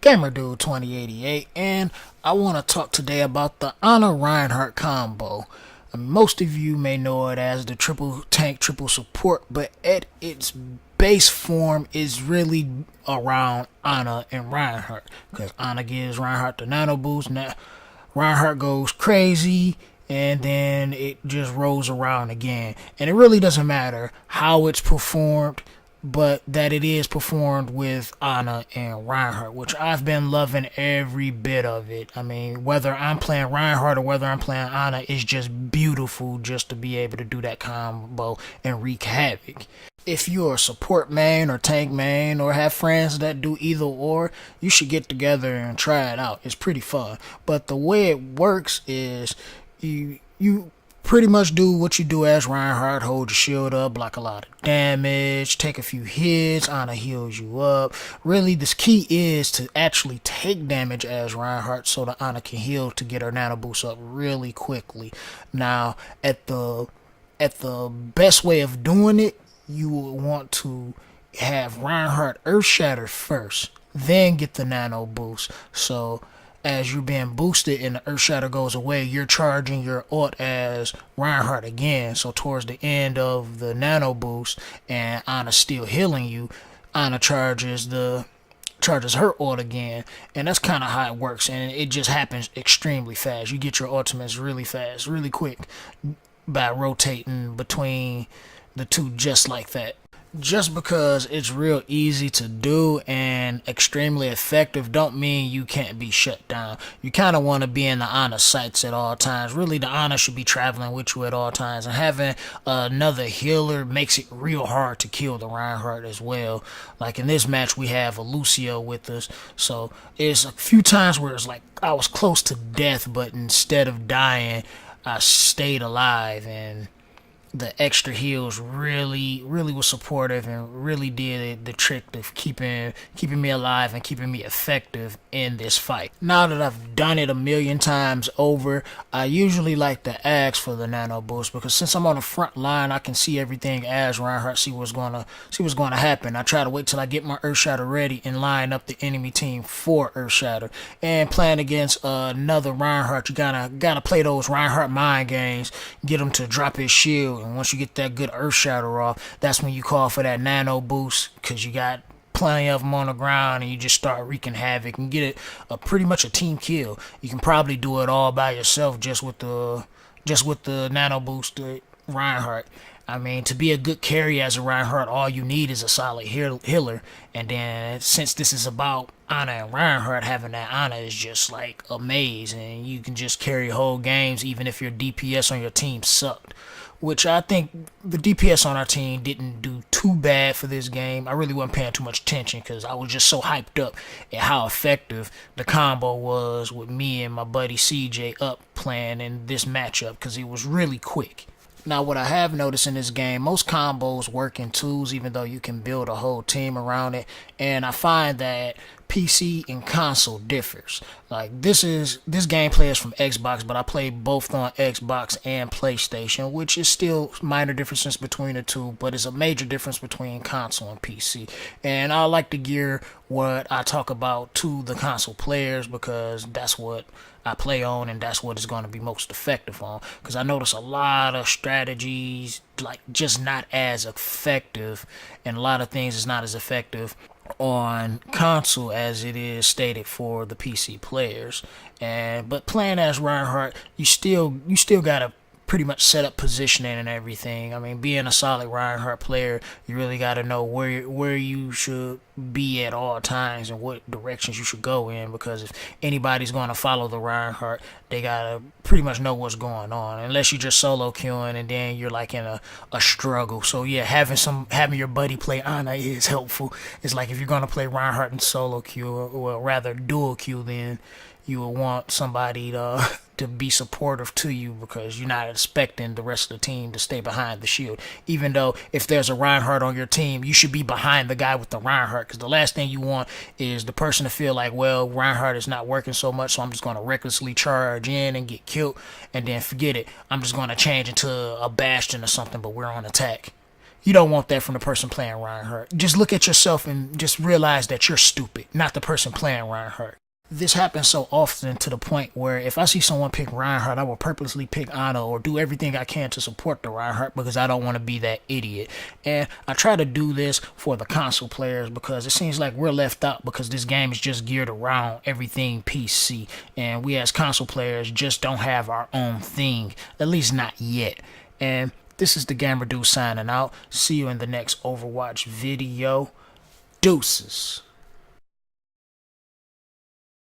GamerDude 2088, and I want to talk today about the Ana Rienhardt combo. Most of you may know it as the triple tank, triple support, but at its base form is really around Ana and Rienhardt, because Ana gives Rienhardt the nano boost. Now Rienhardt goes crazy, and then it just rolls around again. And it really doesn't matter how it's performed, but that it is performed with Ana and Rienhardt, which I've been loving every bit of it. I mean, whether I'm playing Rienhardt or whether I'm playing Ana, it's just beautiful just to be able to do that combo and wreak havoc. If you're a support main or tank main or have friends that do either or, you should get together and try it out. It's pretty fun. But the way it works is you pretty much do what you do as Rienhardt. Hold your shield up, block a lot of damage, take a few hits, Ana heals you up. Really, the key is to actually take damage as Rienhardt so the Ana can heal to get her nano boost up really quickly. Now, at the best way of doing it, you would want to have Rienhardt Earth Shatter first, then get the nano boost. So as you're being boosted and the Earth Shatter goes away, you're charging your ult as Rienhardt again. So towards the end of the nano boost and Ana's still healing you, Ana charges her ult again, and that's kind of how it works. And it just happens extremely fast. You get your ultimates really fast, really quick, by rotating between the two just like that. Just because it's real easy to do and extremely effective don't mean you can't be shut down. You kind of want to be in the Ana sights at all times. Really, the Ana should be traveling with you at all times, and having another healer makes it real hard to kill the Rienhardt as well. Like in this match, we have a Lucio with us, so there's a few times where it's like I was close to death, but instead of dying, I stayed alive, and the extra heals really was supportive and really did the trick of keeping me alive and keeping me effective in this fight. Now that I've done it a million times over, I usually like to ask for the nano boost, because since I'm on the front line, I can see everything as Rienhardt, see what's gonna happen. I try to wait till I get my Earth Shatter ready and line up the enemy team for Earth Shatter. And playing against another Rienhardt, you gotta play those Rienhardt mind games, get him to drop his shield. And once you get that good Earth Shatter off, that's when you call for that nano boost, because you got plenty of them on the ground, and you just start wreaking havoc and get it pretty much a team kill. You can probably do it all by yourself just with the nano boost Rienhardt. I mean, to be a good carry as a Rienhardt, all you need is a solid healer. And then since this is about Ana and Rienhardt, having that Ana is just like amazing. You can just carry whole games even if your DPS on your team sucked. Which I think the DPS on our team didn't do too bad for this game. I really wasn't paying too much attention because I was just so hyped up at how effective the combo was with me and my buddy CJ up playing in this matchup, because it was really quick. Now, what I have noticed in this game, most combos work in twos, even though you can build a whole team around it. And I find that PC and console differs. Like this gameplay is from Xbox, but I play both on Xbox and PlayStation, which is still minor differences between the two, but it's a major difference between console and PC. And I like to gear what I talk about to the console players, because that's what I play on and that's what is going to be most effective on. Because I notice a lot of strategies like just not as effective, and a lot of things is not as effective on console as it is stated for the PC players. But playing as Rienhardt, you still gotta pretty much set up positioning and everything. I mean, being a solid Rienhardt player, you really got to know where you should be at all times and what directions you should go in, because if anybody's going to follow the Rienhardt, they got to pretty much know what's going on, unless you're just solo queuing and then you're like in a struggle. So yeah, having your buddy play Ana is helpful. It's like if you're going to play Rienhardt in solo queue, or rather dual queue, then you will want somebody to be supportive to you, because you're not expecting the rest of the team to stay behind the shield. Even though if there's a Rienhardt on your team, you should be behind the guy with the Rienhardt, because the last thing you want is the person to feel like, well, Rienhardt is not working so much, so I'm just going to recklessly charge in and get killed, and then forget it. I'm just going to change into a Bastion or something, but we're on attack. You don't want that from the person playing Rienhardt. Just look at yourself and just realize that you're stupid, not the person playing Rienhardt. This happens so often to the point where if I see someone pick Rienhardt, I will purposely pick Ana or do everything I can to support the Rienhardt because I don't want to be that idiot. And I try to do this for the console players because it seems like we're left out because this game is just geared around everything PC. And we as console players just don't have our own thing, at least not yet. And this is the Gamer Dude signing out. See you in the next Overwatch video. Deuces.